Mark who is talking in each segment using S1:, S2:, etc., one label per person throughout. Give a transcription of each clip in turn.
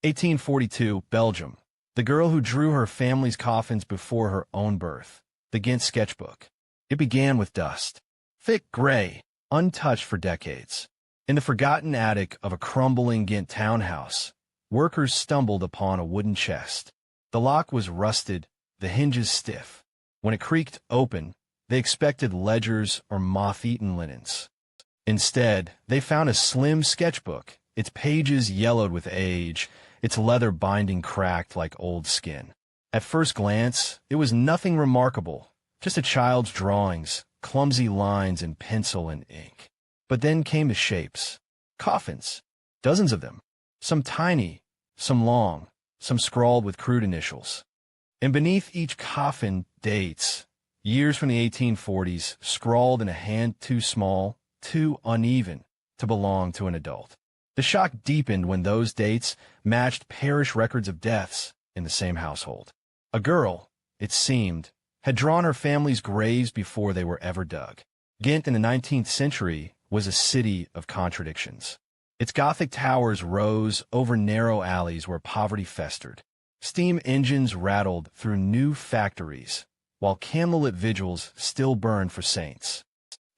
S1: 1842, Belgium. The girl who drew her family's coffins before her own birth. The Ghent Sketchbook. It began with dust. Thick gray, untouched for decades. In the forgotten attic of a crumbling Ghent townhouse, workers stumbled upon a wooden chest. The lock was rusted, the hinges stiff. When it creaked open, they expected ledgers or moth-eaten linens. Instead, they found a slim sketchbook, its pages yellowed with age, its leather binding cracked like old skin. At first glance, it was nothing remarkable, just a child's drawings, clumsy lines in pencil and ink. But then came the shapes. Coffins. Dozens of them. Some tiny, some long, some scrawled with crude initials. And beneath each coffin, dates. Years from the 1840s, scrawled in a hand too small, too uneven, to belong to an adult. The shock deepened when those dates matched parish records of deaths in the same household. A girl, it seemed, had drawn her family's graves before they were ever dug. Ghent in the 19th century was a city of contradictions. Its Gothic towers rose over narrow alleys where poverty festered. Steam engines rattled through new factories, while candlelit vigils still burned for saints.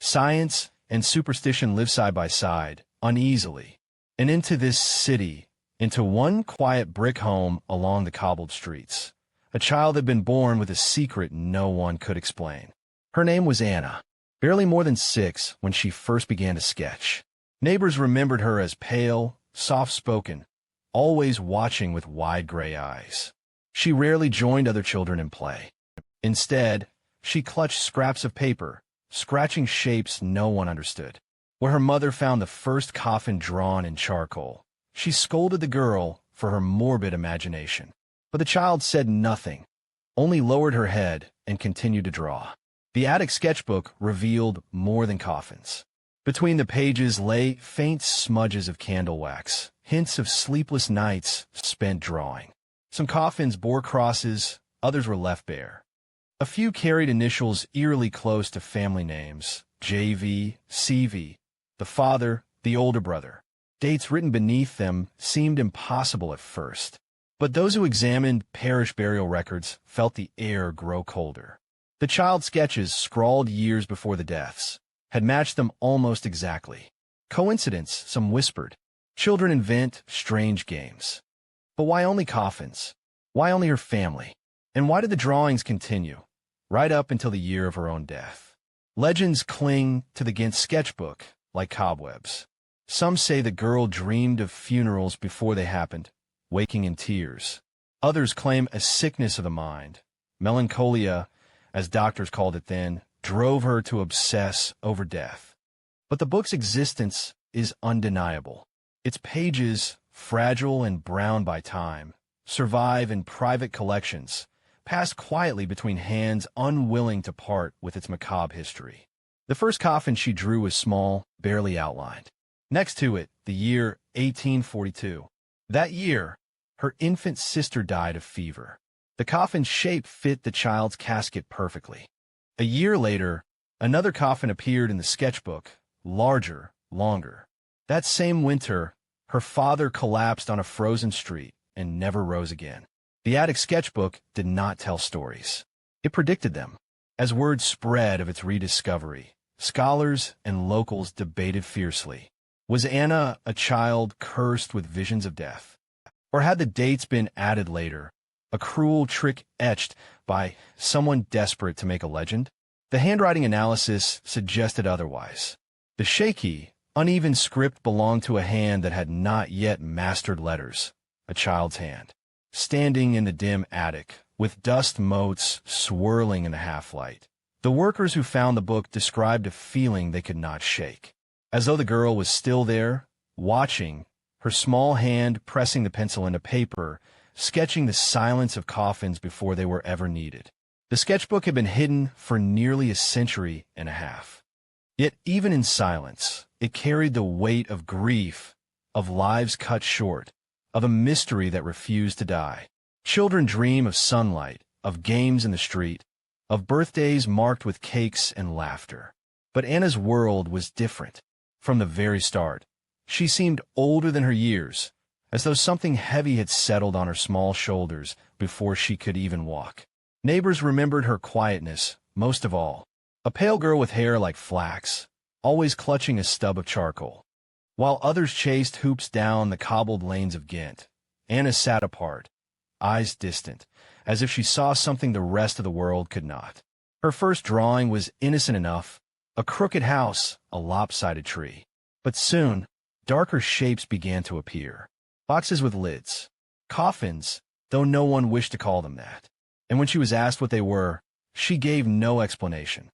S1: Science and superstition lived side by side, uneasily. And into this city, into one quiet brick home along the cobbled streets, a child had been born with a secret no one could explain. Her name was Anna, barely more than 6 when she first began to sketch. Neighbors remembered her as pale, soft-spoken, always watching with wide gray eyes. She rarely joined other children in play. Instead, she clutched scraps of paper, scratching shapes no one understood. Where her mother found the first coffin drawn in charcoal, she scolded the girl for her morbid imagination. But the child said nothing, only lowered her head and continued to draw. The attic sketchbook revealed more than coffins. Between the pages lay faint smudges of candle wax, hints of sleepless nights spent drawing. Some coffins bore crosses, others were left bare. A few carried initials eerily close to family names, JV, CV, the father, the older brother. Dates written beneath them seemed impossible at first, but those who examined parish burial records felt the air grow colder. The child sketches, scrawled years before the deaths, had matched them almost exactly. Coincidence, some whispered. Children invent strange games. But why only coffins? Why only her family? And why did the drawings continue, right up until the year of her own death? Legends cling to the Ghent sketchbook like cobwebs. Some say the girl dreamed of funerals before they happened, waking in tears. Others claim a sickness of the mind. Melancholia, as doctors called it then, drove her to obsess over death. But the book's existence is undeniable. Its pages, fragile and brown by time, survive in private collections, passed quietly between hands unwilling to part with its macabre history. The first coffin she drew was small, barely outlined. Next to it, the year 1842. That year, her infant sister died of fever. The coffin's shape fit the child's casket perfectly. A year later, another coffin appeared in the sketchbook, larger, longer. That same winter, her father collapsed on a frozen street and never rose again. The attic sketchbook did not tell stories. It predicted them. As word spread of its rediscovery, scholars and locals debated fiercely. Was Anna a child cursed with visions of death? Or had the dates been added later, a cruel trick etched by someone desperate to make a legend? The handwriting analysis suggested otherwise. The shaky, uneven script belonged to a hand that had not yet mastered letters, a child's hand. Standing in the dim attic, with dust motes swirling in the half-light, the workers who found the book described a feeling they could not shake. As though the girl was still there, watching, her small hand pressing the pencil into paper, sketching the silence of coffins before they were ever needed. The sketchbook had been hidden for nearly a century and a half. Yet even in silence, it carried the weight of grief, of lives cut short, of a mystery that refused to die. Children dream of sunlight, of games in the street, of birthdays marked with cakes and laughter. But Anna's world was different. From the very start, she seemed older than her years, as though something heavy had settled on her small shoulders before she could even walk. Neighbors remembered her quietness, most of all. A pale girl with hair like flax, always clutching a stub of charcoal. While others chased hoops down the cobbled lanes of Ghent, Anna sat apart, eyes distant, as if she saw something the rest of the world could not. Her first drawing was innocent enough, a crooked house, a lopsided tree. But soon, darker shapes began to appear. Boxes with lids. Coffins, though no one wished to call them that. And when she was asked what they were, she gave no explanation.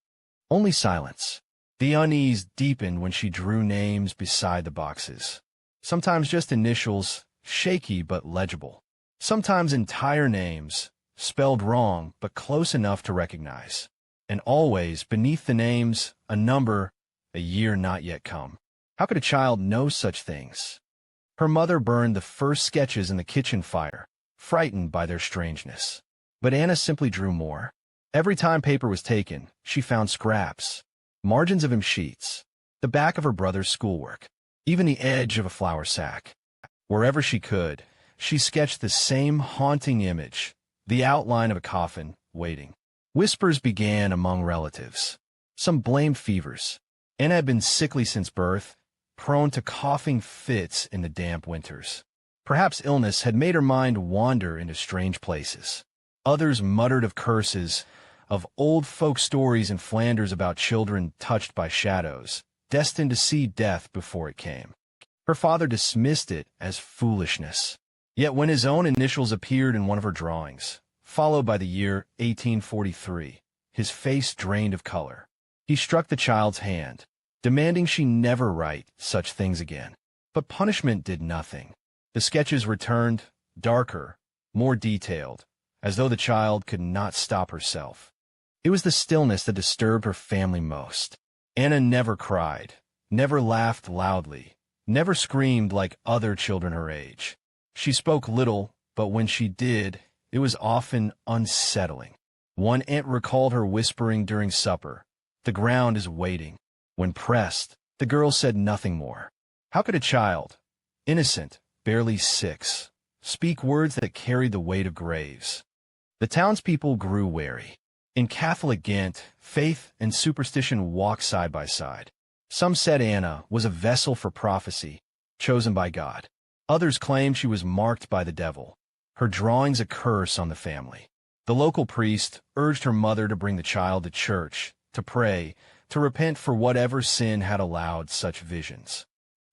S1: Only silence. The unease deepened when she drew names beside the boxes. Sometimes just initials, shaky but legible. Sometimes entire names, spelled wrong but close enough to recognize. And always, beneath the names, a number, a year not yet come. How could a child know such things? Her mother burned the first sketches in the kitchen fire, frightened by their strangeness. But Anna simply drew more. Every time paper was taken, she found scraps, margins of hymn sheets, the back of her brother's schoolwork, even the edge of a flour sack. Wherever she could, she sketched the same haunting image, the outline of a coffin, waiting. Whispers began among relatives. Some blamed fevers. Anna had been sickly since birth, prone to coughing fits in the damp winters. Perhaps illness had made her mind wander into strange places. Others muttered of curses, of old folk stories in Flanders about children touched by shadows, destined to see death before it came. Her father dismissed it as foolishness. Yet when his own initials appeared in one of her drawings, followed by the year 1843, his face drained of color. He struck the child's hand, demanding she never write such things again. But punishment did nothing. The sketches returned, darker, more detailed, as though the child could not stop herself. It was the stillness that disturbed her family most. Anna never cried, never laughed loudly, never screamed like other children her age. She spoke little, but when she did, it was often unsettling. One aunt recalled her whispering during supper, "The ground is waiting." When pressed, the girl said nothing more. How could a child, innocent, barely 6, speak words that carried the weight of graves? The townspeople grew wary. In Catholic Ghent, faith and superstition walked side by side. Some said Anna was a vessel for prophecy, chosen by God. Others claimed she was marked by the devil, her drawings a curse on the family. The local priest urged her mother to bring the child to church, to pray, to repent for whatever sin had allowed such visions.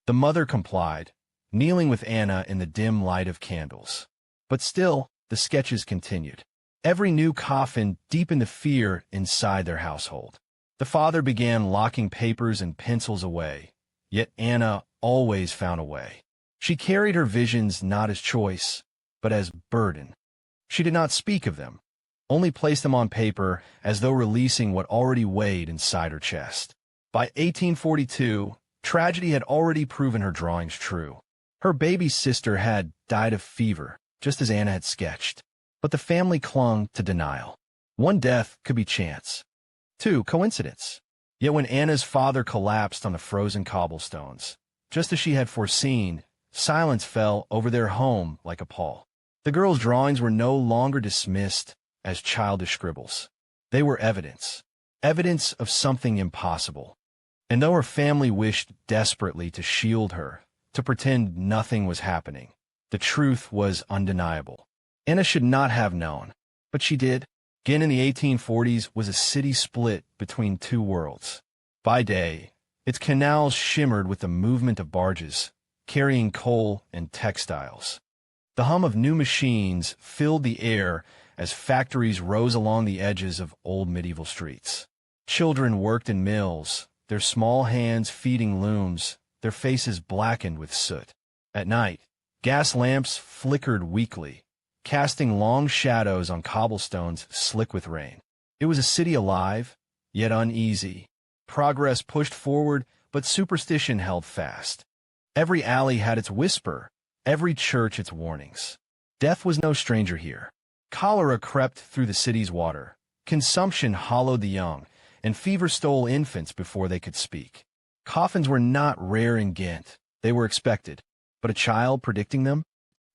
S1: The mother complied, kneeling with Anna in the dim light of candles. But still, the sketches continued. Every new coffin deepened the fear inside their household. The father began locking papers and pencils away, yet Anna always found a way. She carried her visions not as choice, but as burden. She did not speak of them, only placed them on paper as though releasing what already weighed inside her chest. By 1842, tragedy had already proven her drawings true. Her baby sister had died of fever, just as Anna had sketched. But the family clung to denial. One death could be chance. 2, coincidence. Yet when Anna's father collapsed on the frozen cobblestones, just as she had foreseen, silence fell over their home like a pall. The girl's drawings were no longer dismissed as childish scribbles. They were evidence, evidence of something impossible. And though her family wished desperately to shield her, to pretend nothing was happening, the truth was undeniable. Anna should not have known, but she did. Ghent in the 1840s was a city split between two worlds. By day, its canals shimmered with the movement of barges, carrying coal and textiles. The hum of new machines filled the air as factories rose along the edges of old medieval streets. Children worked in mills, their small hands feeding looms, their faces blackened with soot. At night, gas lamps flickered weakly, casting long shadows on cobblestones slick with rain. It was a city alive, yet uneasy. Progress pushed forward, but superstition held fast. Every alley had its whisper, every church its warnings. Death was no stranger here. Cholera crept through the city's water. Consumption hollowed the young, and fever stole infants before they could speak. Coffins were not rare in Ghent. They were expected. But a child predicting them?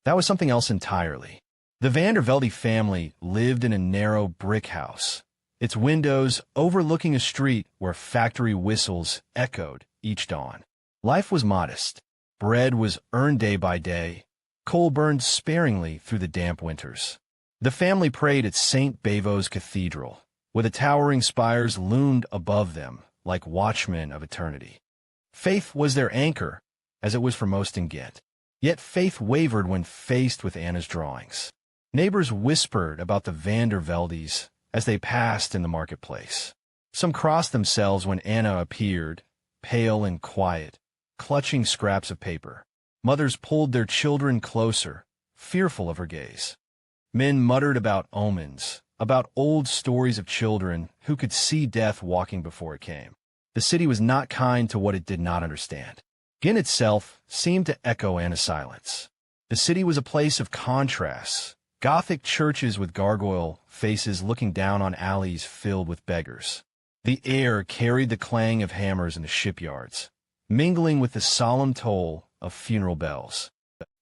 S1: That was something else entirely. The Van der Velde family lived in a narrow brick house, its windows overlooking a street where factory whistles echoed each dawn. Life was modest. Bread was earned day by day. Coal burned sparingly through the damp winters. The family prayed at St. Bavo's Cathedral, where the towering spires loomed above them like watchmen of eternity. Faith was their anchor, as it was for most in Ghent. Yet faith wavered when faced with Anna's drawings. Neighbors whispered about the Van der Veldes as they passed in the marketplace. Some crossed themselves when Anna appeared, pale and quiet, clutching scraps of paper. Mothers pulled their children closer, fearful of her gaze. Men muttered about omens, about old stories of children who could see death walking before it came. The city was not kind to what it did not understand. Ghent itself seemed to echo Anna's silence. The city was a place of contrasts. Gothic churches with gargoyle faces looking down on alleys filled with beggars. The air carried the clang of hammers in the shipyards, mingling with the solemn toll of funeral bells.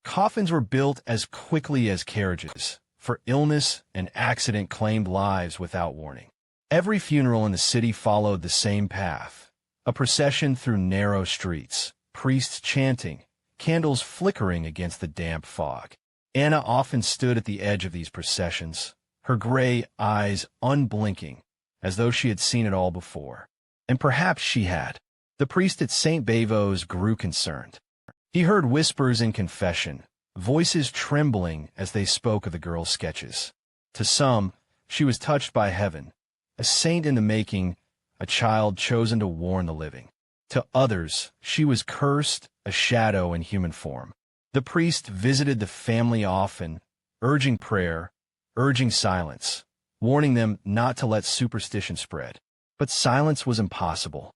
S1: Coffins were built as quickly as carriages, for illness and accident claimed lives without warning. Every funeral in the city followed the same path, a procession through narrow streets, priests chanting, candles flickering against the damp fog. Anna often stood at the edge of these processions, her gray eyes unblinking, as though she had seen it all before. And perhaps she had. The priest at St. Bavo's grew concerned. He heard whispers in confession, voices trembling as they spoke of the girl's sketches. To some, she was touched by heaven, a saint in the making, a child chosen to warn the living. To others, she was cursed, a shadow in human form. The priest visited the family often, urging prayer, urging silence, warning them not to let superstition spread. But silence was impossible.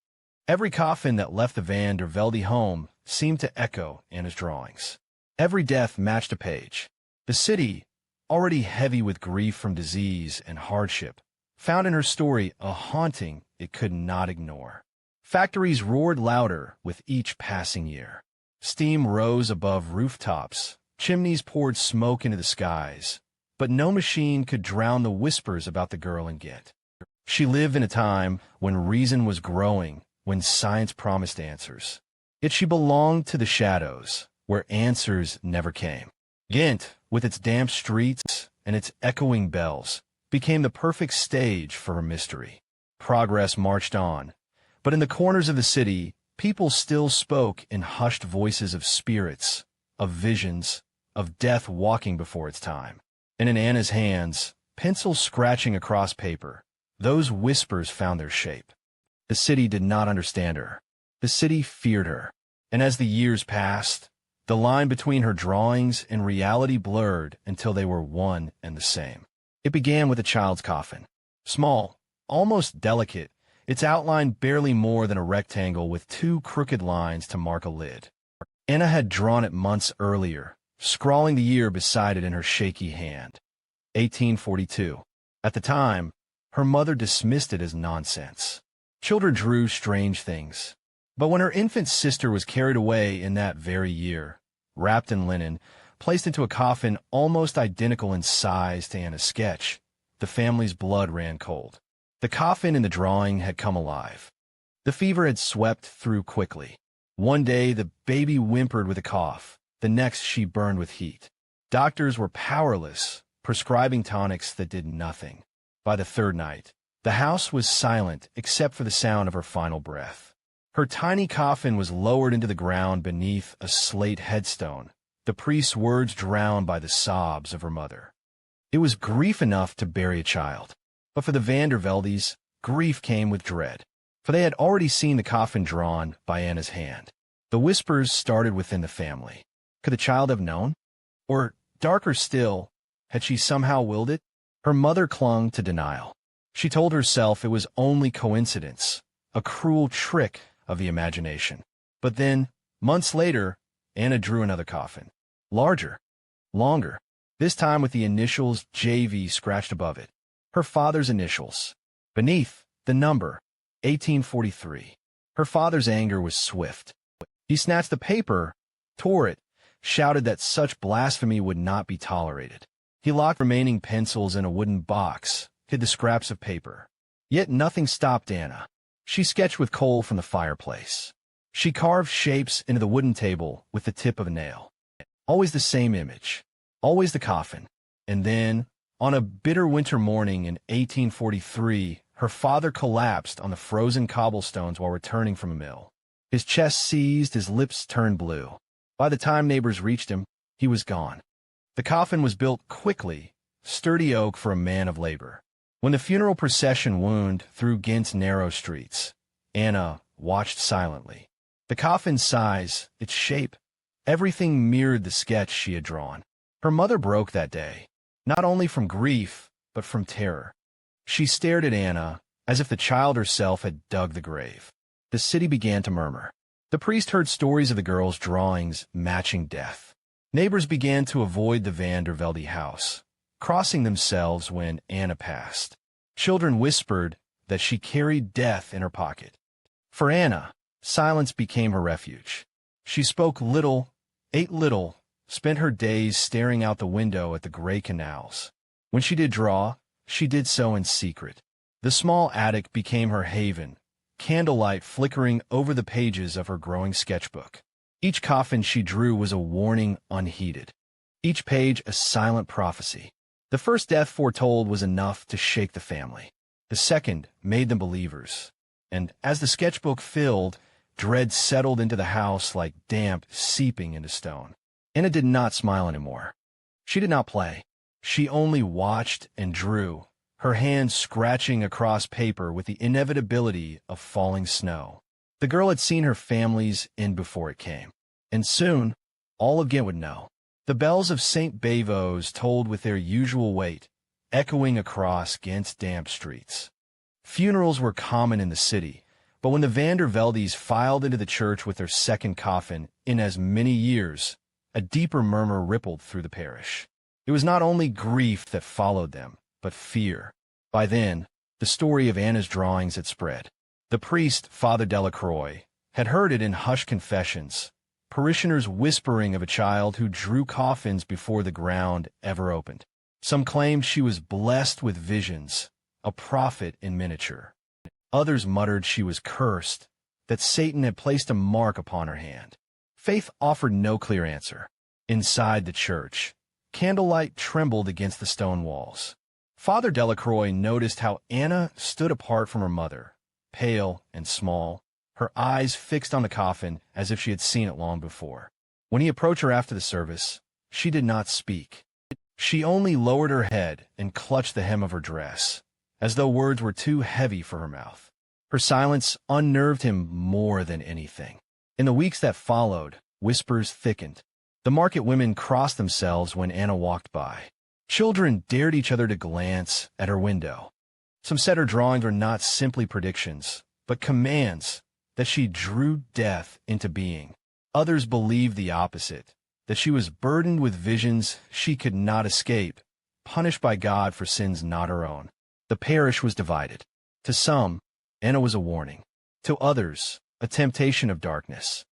S1: Every coffin that left the Van der Velde home seemed to echo Anna's drawings. Every death matched a page. The city, already heavy with grief from disease and hardship, found in her story a haunting it could not ignore. Factories roared louder with each passing year. Steam rose above rooftops, chimneys poured smoke into the skies, but no machine could drown the whispers about the girl in Ghent. She lived in a time when reason was growing, when science promised answers. Yet she belonged to the shadows, where answers never came. Ghent, with its damp streets and its echoing bells, became the perfect stage for her mystery. Progress marched on, but in the corners of the city, people still spoke in hushed voices of spirits, of visions, of death walking before its time. And in Anna's hands, pencils scratching across paper, those whispers found their shape. The city did not understand her. The city feared her. And as the years passed, the line between her drawings and reality blurred until they were one and the same. It began with a child's coffin. Small, almost delicate, its outline barely more than a rectangle with two crooked lines to mark a lid. Anna had drawn it months earlier, scrawling the year beside it in her shaky hand. 1842. At the time, her mother dismissed it as nonsense. Children drew strange things. But when her infant sister was carried away in that very year, wrapped in linen, placed into a coffin almost identical in size to Anna's sketch, the family's blood ran cold. The coffin in the drawing had come alive. The fever had swept through quickly. One day the baby whimpered with a cough. The next she burned with heat. Doctors were powerless, prescribing tonics that did nothing. By the third night, the house was silent except for the sound of her final breath. Her tiny coffin was lowered into the ground beneath a slate headstone, the priest's words drowned by the sobs of her mother. It was grief enough to bury a child. But for the Van der Veldes, grief came with dread, for they had already seen the coffin drawn by Anna's hand. The whispers started within the family. Could the child have known? Or, darker still, had she somehow willed it? Her mother clung to denial. She told herself it was only coincidence, a cruel trick of the imagination. But then, months later, Anna drew another coffin. Larger, longer, this time with the initials JV scratched above it. Her father's initials. Beneath, the number, 1843. Her father's anger was swift. He snatched the paper, tore it, shouted that such blasphemy would not be tolerated. He locked remaining pencils in a wooden box, hid the scraps of paper. Yet nothing stopped Anna. She sketched with coal from the fireplace. She carved shapes into the wooden table with the tip of a nail. Always the same image. Always the coffin. And then, on a bitter winter morning in 1843, her father collapsed on the frozen cobblestones while returning from a mill. His chest seized, his lips turned blue. By the time neighbors reached him, he was gone. The coffin was built quickly, sturdy oak for a man of labor. When the funeral procession wound through Ghent's narrow streets, Anna watched silently. The coffin's size, its shape, everything mirrored the sketch she had drawn. Her mother broke that day, not only from grief, but from terror. She stared at Anna as if the child herself had dug the grave. The city began to murmur. The priest heard stories of the girl's drawings matching death. Neighbors began to avoid the Van der Velde house, crossing themselves when Anna passed. Children whispered that she carried death in her pocket. For Anna, silence became her refuge. She spoke little, ate little, spent her days staring out the window at the gray canals. When she did draw, she did so in secret. The small attic became her haven, candlelight flickering over the pages of her growing sketchbook. Each coffin she drew was a warning unheeded. Each page a silent prophecy. The first death foretold was enough to shake the family. The second made them believers. And as the sketchbook filled, dread settled into the house like damp seeping into stone. Anna did not smile anymore. She did not play. She only watched and drew, her hands scratching across paper with the inevitability of falling snow. The girl had seen her family's end before it came. And soon, all of Ghent would know. The bells of St. Bavo's tolled with their usual weight, echoing across Ghent's damp streets. Funerals were common in the city, but when the Van der Veldes filed into the church with their second coffin in as many years, a deeper murmur rippled through the parish. It was not only grief that followed them, but fear. By then, the story of Anna's drawings had spread. The priest, Father Delacroix, had heard it in hushed confessions, parishioners whispering of a child who drew coffins before the ground ever opened. Some claimed she was blessed with visions, a prophet in miniature. Others muttered she was cursed, that Satan had placed a mark upon her hand. Faith offered no clear answer. Inside the church, candlelight trembled against the stone walls. Father Delacroix noticed how Anna stood apart from her mother, pale and small, her eyes fixed on the coffin as if she had seen it long before. When he approached her after the service, she did not speak. She only lowered her head and clutched the hem of her dress, as though words were too heavy for her mouth. Her silence unnerved him more than anything. In the weeks that followed, whispers thickened. The market women crossed themselves when Anna walked by. Children dared each other to glance at her window. Some said her drawings were not simply predictions, but commands, that she drew death into being. Others believed the opposite, that she was burdened with visions she could not escape, punished by God for sins not her own. The parish was divided. To some, Anna was a warning. To others, a temptation of darkness.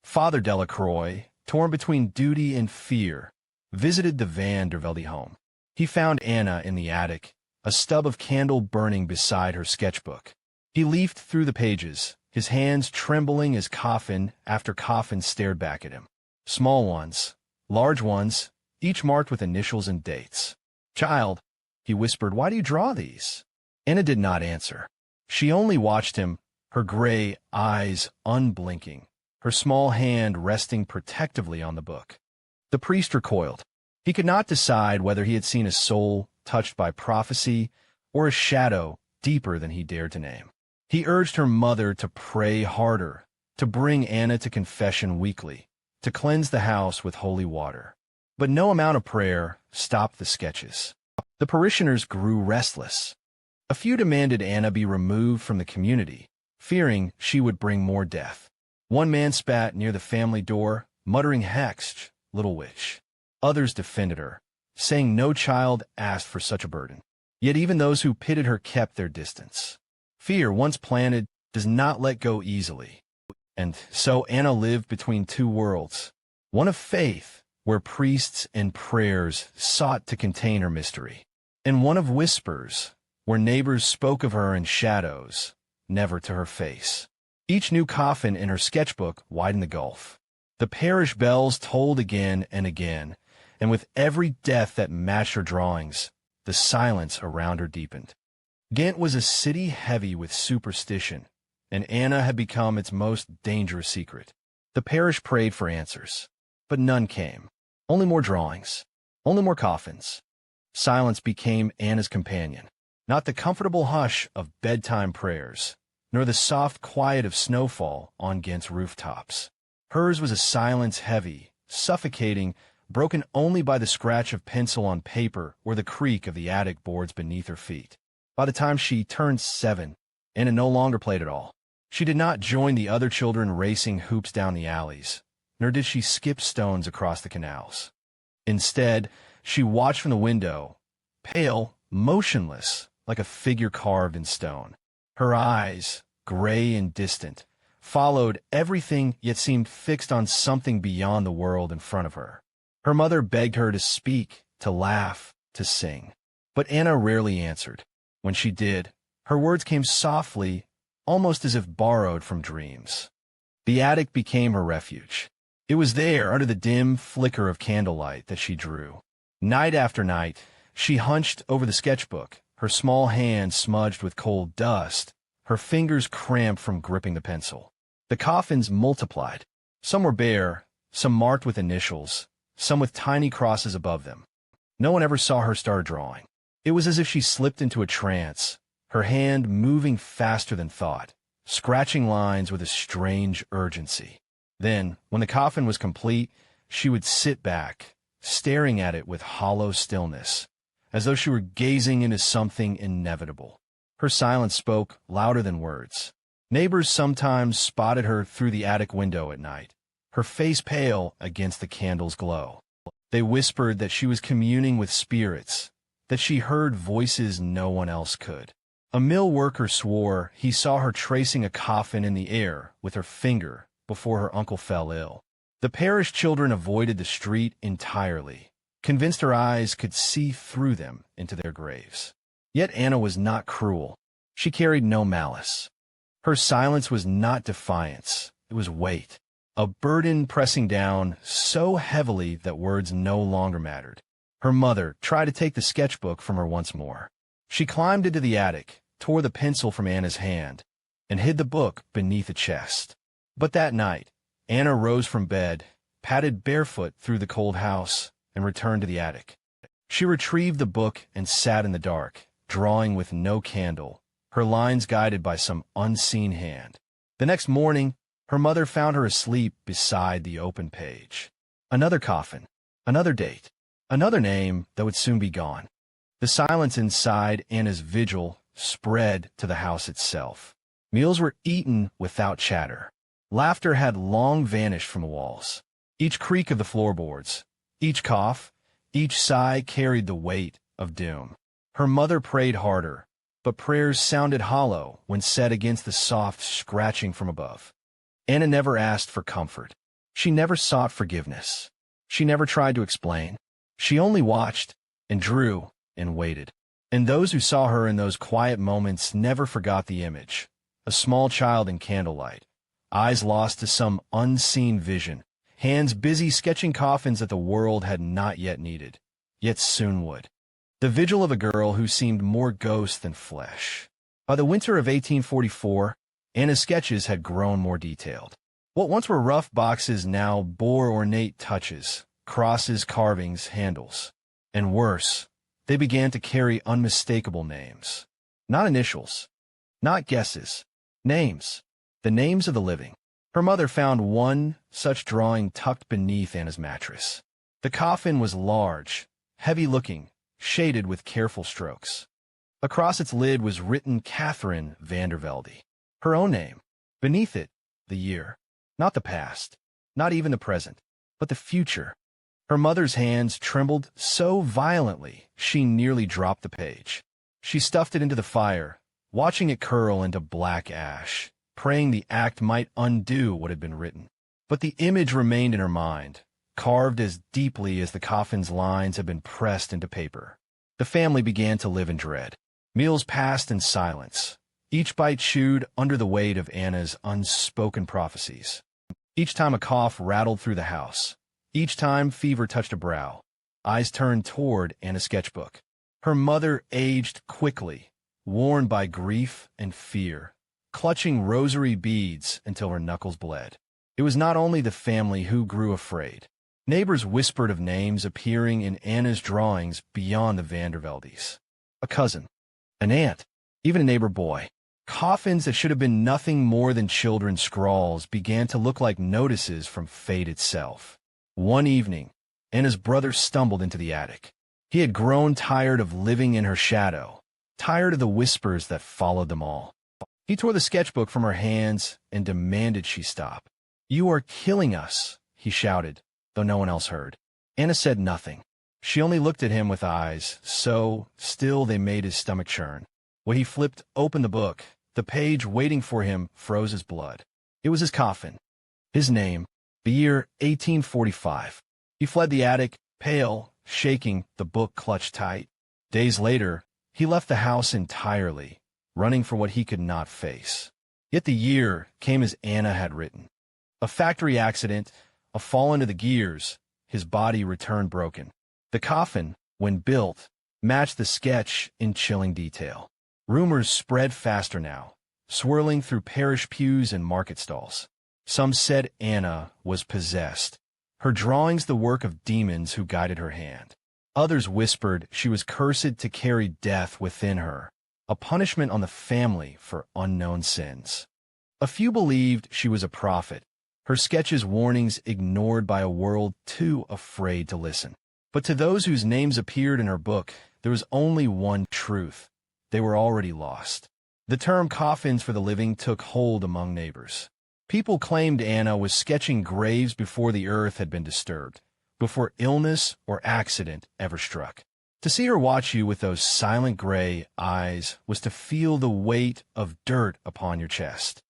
S1: Father Delacroix, torn between duty and fear, visited the Van der Velde home. He found Anna in the attic, a stub of candle burning beside her sketchbook. He leafed through the pages, his hands trembling as coffin after coffin stared back at him. Small ones, large ones, each marked with initials and dates. "Child," he whispered, "why do you draw these?" Anna did not answer. She only watched him, her gray eyes unblinking, her small hand resting protectively on the book. The priest recoiled. He could not decide whether he had seen a soul touched by prophecy or a shadow deeper than he dared to name. He urged her mother to pray harder, to bring Anna to confession weekly, to cleanse the house with holy water. But no amount of prayer stopped the sketches. The parishioners grew restless. A few demanded Anna be removed from the community, fearing she would bring more death. One man spat near the family door, muttering, "Hexed, little witch." Others defended her, saying no child asked for such a burden. Yet even those who pitied her kept their distance. Fear, once planted, does not let go easily. And so Anna lived between two worlds, one of faith, where priests and prayers sought to contain her mystery, and one of whispers, where neighbors spoke of her in shadows, never to her face. Each new coffin in her sketchbook widened the gulf. The parish bells tolled again and again, and with every death that matched her drawings, the silence around her deepened. Ghent was a city heavy with superstition, and Anna had become its most dangerous secret. The parish prayed for answers, but none came. Only more drawings, only more coffins. Silence became Anna's companion, not the comfortable hush of bedtime prayers, nor the soft quiet of snowfall on Ghent's rooftops. Hers was a silence heavy, suffocating, broken only by the scratch of pencil on paper or the creak of the attic boards beneath her feet. By the time she turned 7, Anna no longer played at all. She did not join the other children racing hoops down the alleys, nor did she skip stones across the canals. Instead, she watched from the window, pale, motionless, like a figure carved in stone. Her eyes, gray and distant, followed everything yet seemed fixed on something beyond the world in front of her. Her mother begged her to speak, to laugh, to sing. But Anna rarely answered. When she did, her words came softly, almost as if borrowed from dreams. The attic became her refuge. It was there, under the dim flicker of candlelight, that she drew. Night after night, she hunched over the sketchbook, her small hands smudged with cold dust, her fingers cramped from gripping the pencil. The coffins multiplied. Some were bare, some marked with initials, some with tiny crosses above them. No one ever saw her start drawing. It was as if she slipped into a trance, her hand moving faster than thought, scratching lines with a strange urgency. Then, when the coffin was complete, she would sit back, staring at it with hollow stillness, as though she were gazing into something inevitable. Her silence spoke louder than words. Neighbors sometimes spotted her through the attic window at night, her face pale against the candle's glow. They whispered that she was communing with spirits, that she heard voices no one else could. A mill worker swore he saw her tracing a coffin in the air with her finger before her uncle fell ill. The parish children avoided the street entirely, convinced her eyes could see through them into their graves. Yet Anna was not cruel. She carried no malice. Her silence was not defiance, it was weight, a burden pressing down so heavily that words no longer mattered. Her mother tried to take the sketchbook from her once more. She climbed into the attic, tore the pencil from Anna's hand, and hid the book beneath a chest. But that night, Anna rose from bed, padded barefoot through the cold house, and returned to the attic. She retrieved the book and sat in the dark, drawing with no candle, her lines guided by some unseen hand. The next morning, her mother found her asleep beside the open page. Another coffin, another date, another name that would soon be gone. The silence inside Anna's vigil spread to the house itself. Meals were eaten without chatter. Laughter had long vanished from the walls. Each creak of the floorboards, each cough, each sigh carried the weight of doom. Her mother prayed harder, but prayers sounded hollow when set against the soft scratching from above. Anna never asked for comfort. She never sought forgiveness. She never tried to explain. She only watched and drew and waited. And those who saw her in those quiet moments never forgot the image. A small child in candlelight, eyes lost to some unseen vision, hands busy sketching coffins that the world had not yet needed, yet soon would. The vigil of a girl who seemed more ghost than flesh. By the winter of 1844, Anna's sketches had grown more detailed. What once were rough boxes now bore ornate touches, crosses, carvings, handles. And worse, they began to carry unmistakable names. Not initials, not guesses, names. The names of the living. Her mother found one such drawing tucked beneath Anna's mattress. The coffin was large, heavy-looking, shaded with careful strokes. Across its lid was written Catherine Vandervelde, her own name. Beneath it, the year. Not the past, not even the present, but the future. Her mother's hands trembled so violently she nearly dropped the page. She stuffed it into the fire, watching it curl into black ash, praying the act might undo what had been written. But the image remained in her mind, carved as deeply as the coffin's lines had been pressed into paper. The family began to live in dread. Meals passed in silence, each bite chewed under the weight of Anna's unspoken prophecies. Each time a cough rattled through the house, each time fever touched a brow, eyes turned toward Anna's sketchbook. Her mother aged quickly, worn by grief and fear, clutching rosary beads until her knuckles bled. It was not only the family who grew afraid. Neighbors whispered of names appearing in Anna's drawings beyond the Vanderveldes. A cousin, an aunt, even a neighbor boy. Coffins that should have been nothing more than children's scrawls began to look like notices from fate itself. One evening, Anna's brother stumbled into the attic. He had grown tired of living in her shadow, tired of the whispers that followed them all. He tore the sketchbook from her hands and demanded she stop. "You are killing us," he shouted, though no one else heard. Anna said nothing. She only looked at him with eyes so still they made his stomach churn. When he flipped open the book, the page waiting for him froze his blood. It was his coffin, his name, the year 1845. He fled the attic, pale, shaking, the book clutched tight. Days later, he left the house entirely, running for what he could not face. Yet the year came as Anna had written. A factory accident, a fall into the gears, his body returned broken. The coffin, when built, matched the sketch in chilling detail. Rumors spread faster now, swirling through parish pews and market stalls. Some said Anna was possessed, her drawings the work of demons who guided her hand. Others whispered she was cursed to carry death within her, a punishment on the family for unknown sins. A few believed she was a prophet, her sketches warnings ignored by a world too afraid to listen. But to those whose names appeared in her book, there was only one truth. They were already lost. The term coffins for the living took hold among neighbors. People claimed Anna was sketching graves before the earth had been disturbed, before illness or accident ever struck. To see her watch you with those silent gray eyes was to feel the weight of dirt upon your chest.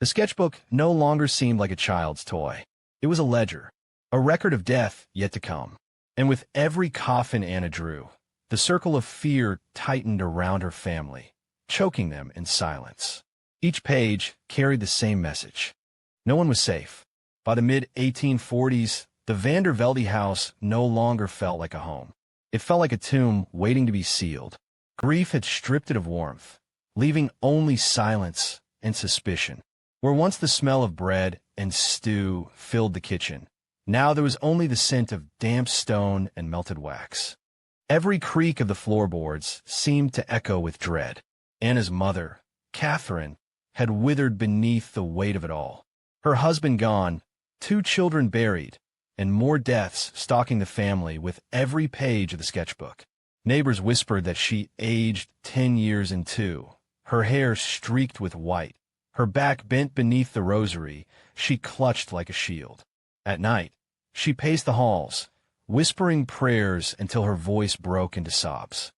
S1: The sketchbook no longer seemed like a child's toy. It was a ledger, a record of death yet to come. And with every coffin Anna drew, the circle of fear tightened around her family, choking them in silence. Each page carried the same message. No one was safe. By the mid-1840s, the Vandervelde house no longer felt like a home. It felt like a tomb waiting to be sealed. Grief had stripped it of warmth, leaving only silence and suspicion. Where once the smell of bread and stew filled the kitchen, now there was only the scent of damp stone and melted wax. Every creak of the floorboards seemed to echo with dread. Anna's mother, Catherine, had withered beneath the weight of it all. Her husband gone, 2 children buried, and more deaths stalking the family with every page of the sketchbook. Neighbors whispered that she aged 10 years in 2, her hair streaked with white, her back bent beneath the rosary she clutched like a shield. At night, she paced the halls, whispering prayers until her voice broke into sobs.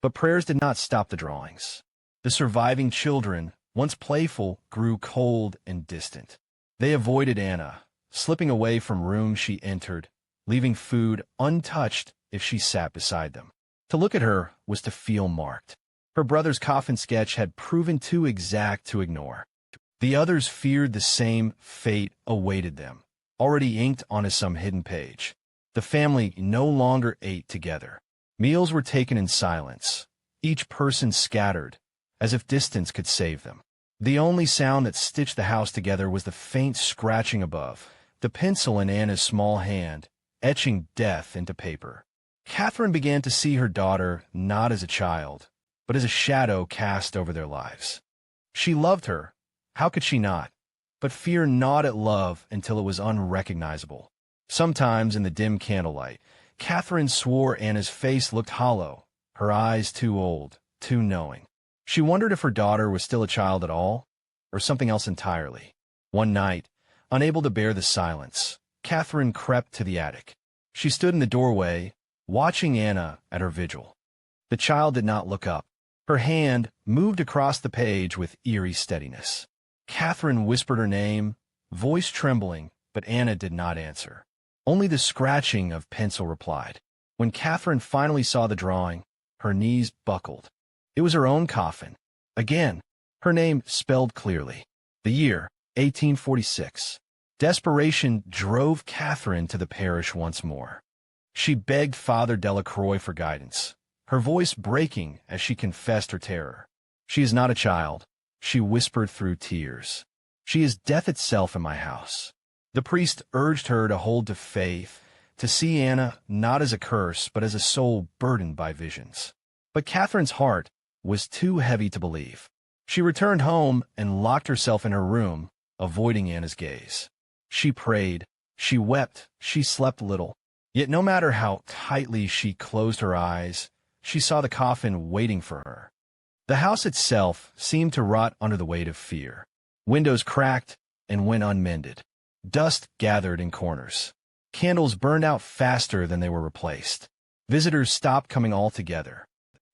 S1: But prayers did not stop the drawings. The surviving children, once playful, grew cold and distant. They avoided Anna, slipping away from rooms she entered, leaving food untouched if she sat beside them. To look at her was to feel marked. Her brother's coffin sketch had proven too exact to ignore. The others feared the same fate awaited them, already inked onto some hidden page. The family no longer ate together. Meals were taken in silence, each person scattered, as if distance could save them. The only sound that stitched the house together was the faint scratching above, the pencil in Anna's small hand, etching death into paper. Catherine began to see her daughter not as a child, but as a shadow cast over their lives. She loved her, how could she not? But fear gnawed at love until it was unrecognizable. Sometimes in the dim candlelight, Catherine swore Anna's face looked hollow, her eyes too old, too knowing. She wondered if her daughter was still a child at all, or something else entirely. One night, unable to bear the silence, Catherine crept to the attic. She stood in the doorway, watching Anna at her vigil. The child did not look up. Her hand moved across the page with eerie steadiness. Catherine whispered her name, voice trembling, but Anna did not answer. Only the scratching of pencil replied. When Catherine finally saw the drawing, her knees buckled. It was her own coffin. Again, her name spelled clearly. The year, 1846. Desperation drove Catherine to the parish once more. She begged Father Delacroix for guidance, her voice breaking as she confessed her terror. "She is not a child," she whispered through tears. "She is death itself in my house." The priest urged her to hold to faith, to see Anna not as a curse but as a soul burdened by visions. But Catherine's heart was too heavy to believe. She returned home and locked herself in her room, avoiding Anna's gaze. She prayed, she wept, she slept little. Yet no matter how tightly she closed her eyes, she saw the coffin waiting for her. The house itself seemed to rot under the weight of fear. Windows cracked and went unmended. Dust gathered in corners. Candles burned out faster than they were replaced. Visitors stopped coming altogether.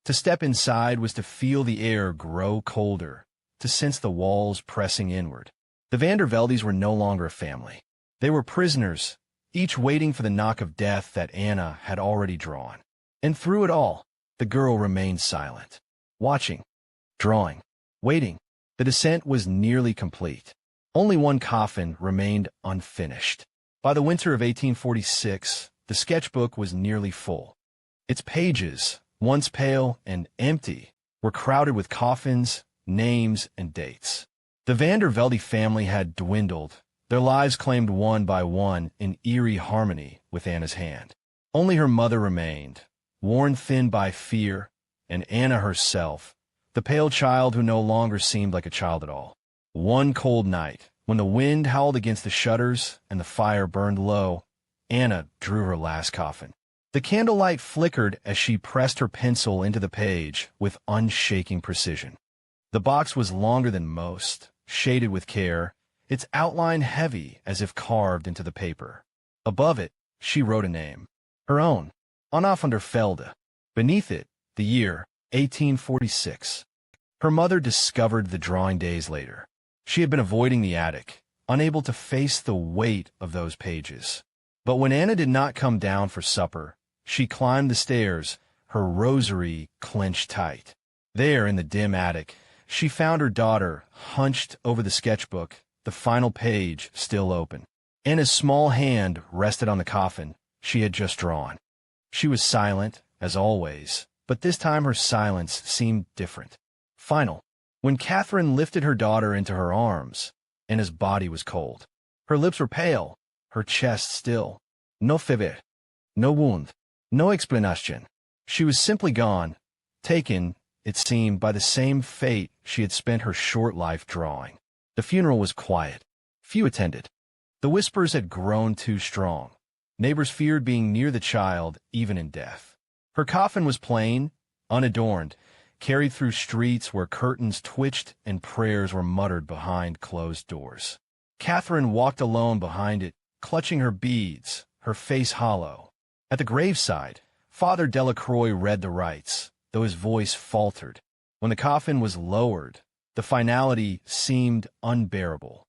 S1: To step inside was to feel the air grow colder, to sense the walls pressing inward. The Van der Veldes were no longer a family. They were prisoners, each waiting for the knock of death that Anna had already drawn. And through it all, the girl remained silent, watching, drawing, waiting. The descent was nearly complete. Only one coffin remained unfinished. By the winter of 1846, the sketchbook was nearly full. Its pages, once pale and empty, were crowded with coffins, names, and dates. The Van der Velde family had dwindled, their lives claimed one by one in eerie harmony with Anna's hand. Only her mother remained, worn thin by fear, and Anna herself, the pale child who no longer seemed like a child at all. One cold night, when the wind howled against the shutters and the fire burned low, Anna drew her last coffin. The candlelight flickered as she pressed her pencil into the page with unshaking precision. The box was longer than most, shaded with care, its outline heavy as if carved into the paper. Above it, she wrote a name, her own, Anna van der Velde. Beneath it, the year, 1846. Her mother discovered the drawing days later. She had been avoiding the attic, unable to face the weight of those pages. But when Anna did not come down for supper, she climbed the stairs, her rosary clenched tight. There, in the dim attic, she found her daughter hunched over the sketchbook, the final page still open. Anna's small hand rested on the coffin she had just drawn. She was silent, as always, but this time her silence seemed different. Final. When Catherine lifted her daughter into her arms, Anna's body was cold. Her lips were pale, her chest still. No fever, no wound, no explanation. She was simply gone, taken, it seemed, by the same fate she had spent her short life drawing. The funeral was quiet. Few attended. The whispers had grown too strong. Neighbors feared being near the child, even in death. Her coffin was plain, unadorned, carried through streets where curtains twitched and prayers were muttered behind closed doors. Catherine walked alone behind it, clutching her beads, her face hollow. At the graveside, Father Delacroix read the rites, though his voice faltered. When the coffin was lowered, the finality seemed unbearable.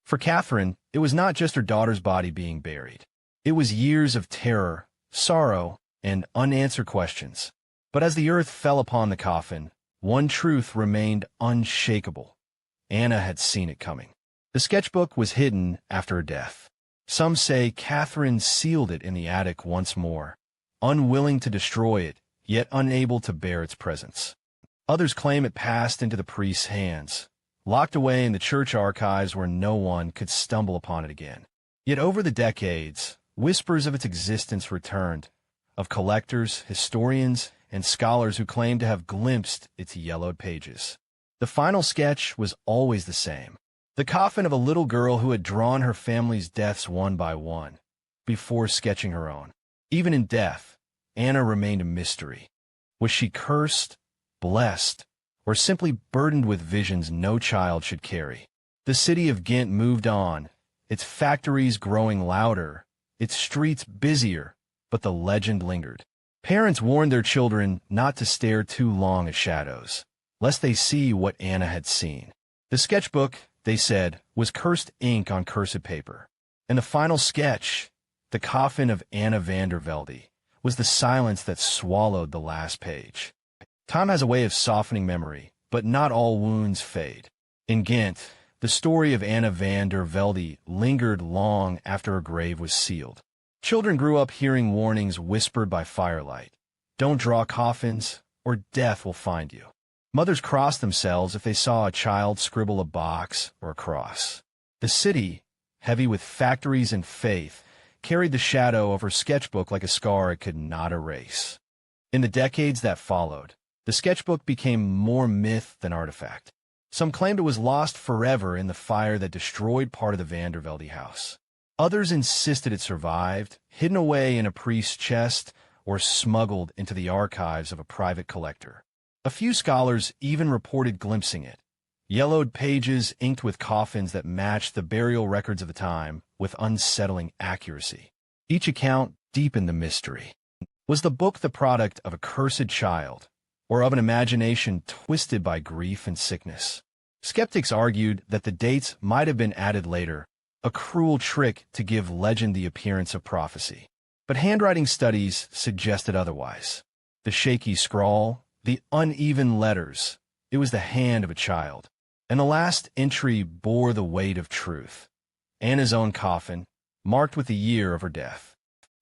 S1: For Catherine, it was not just her daughter's body being buried. It was years of terror, sorrow, and unanswered questions. But as the earth fell upon the coffin, one truth remained unshakable. Anna had seen it coming. The sketchbook was hidden after her death. Some say Catherine sealed it in the attic once more, unwilling to destroy it, yet unable to bear its presence. Others claim it passed into the priest's hands, locked away in the church archives where no one could stumble upon it again. Yet over the decades, whispers of its existence returned, of collectors, historians, and scholars who claimed to have glimpsed its yellowed pages. The final sketch was always the same, the coffin of a little girl who had drawn her family's deaths one by one, before sketching her own. Even in death, Anna remained a mystery. Was she cursed, blessed, or simply burdened with visions no child should carry? The city of Ghent moved on, its factories growing louder, its streets busier, but the legend lingered. Parents warned their children not to stare too long at shadows, lest they see what Anna had seen. The sketchbook, they said, was cursed ink on cursed paper. And the final sketch, The Coffin of Anna van der Velde was the silence that swallowed the last page. Time has a way of softening memory, but not all wounds fade. In Ghent, the story of Anna van der Velde lingered long after her grave was sealed. Children grew up hearing warnings whispered by firelight. Don't draw coffins, or death will find you. Mothers crossed themselves if they saw a child scribble a box or a cross. The city, heavy with factories and faith, carried the shadow of her sketchbook like a scar it could not erase. In the decades that followed, the sketchbook became more myth than artifact. Some claimed it was lost forever in the fire that destroyed part of the van der Velde house. Others insisted it survived, hidden away in a priest's chest, or smuggled into the archives of a private collector. A few scholars even reported glimpsing it. Yellowed pages inked with coffins that matched the burial records of the time with unsettling accuracy. Each account deepened the mystery. Was the book the product of a cursed child, or of an imagination twisted by grief and sickness? Skeptics argued that the dates might have been added later, a cruel trick to give legend the appearance of prophecy. But handwriting studies suggested otherwise. The shaky scrawl, the uneven letters, it was the hand of a child. And the last entry bore the weight of truth. Anna's own coffin, marked with the year of her death.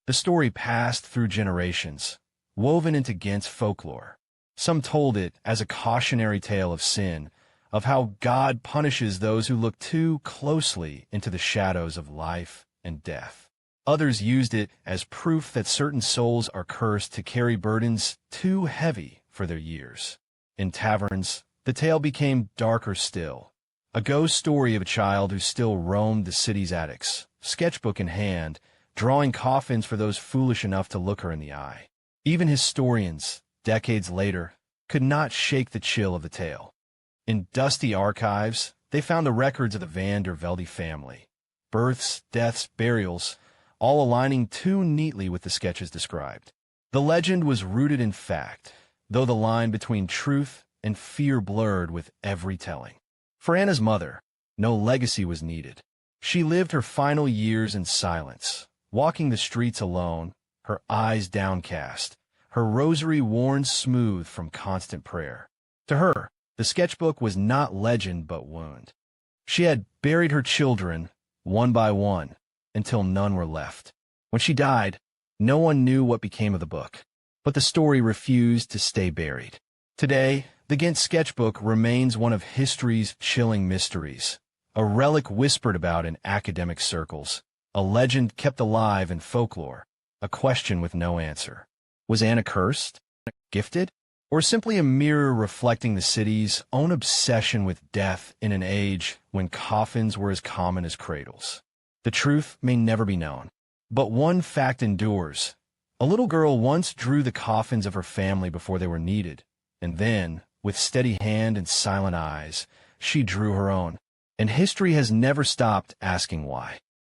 S1: The story passed through generations, woven into Ghent's folklore. Some told it as a cautionary tale of sin, of how God punishes those who look too closely into the shadows of life and death. Others used it as proof that certain souls are cursed to carry burdens too heavy for their years. In taverns, the tale became darker still, a ghost story of a child who still roamed the city's attics, sketchbook in hand, drawing coffins for those foolish enough to look her in the eye. Even historians, decades later, could not shake the chill of the tale. In dusty archives, they found the records of the van der Velde family. Births, deaths, burials, all aligning too neatly with the sketches described. The legend was rooted in fact, though the line between truth and fear blurred with every telling. For Anna's mother, no legacy was needed. She lived her final years in silence, walking the streets alone, her eyes downcast, her rosary worn smooth from constant prayer. To her, the sketchbook was not legend but wound. She had buried her children, one by one, until none were left. When she died, no one knew what became of the book, but the story refused to stay buried. Today, the Ghent Sketchbook remains one of history's chilling mysteries, a relic whispered about in academic circles, a legend kept alive in folklore, a question with no answer. Was Anna cursed? Gifted? Or simply a mirror reflecting the city's own obsession with death in an age when coffins were as common as cradles? The truth may never be known, but one fact endures. A little girl once drew the coffins of her family before they were needed, and then, with steady hand and silent eyes, she drew her own. And history has never stopped asking why.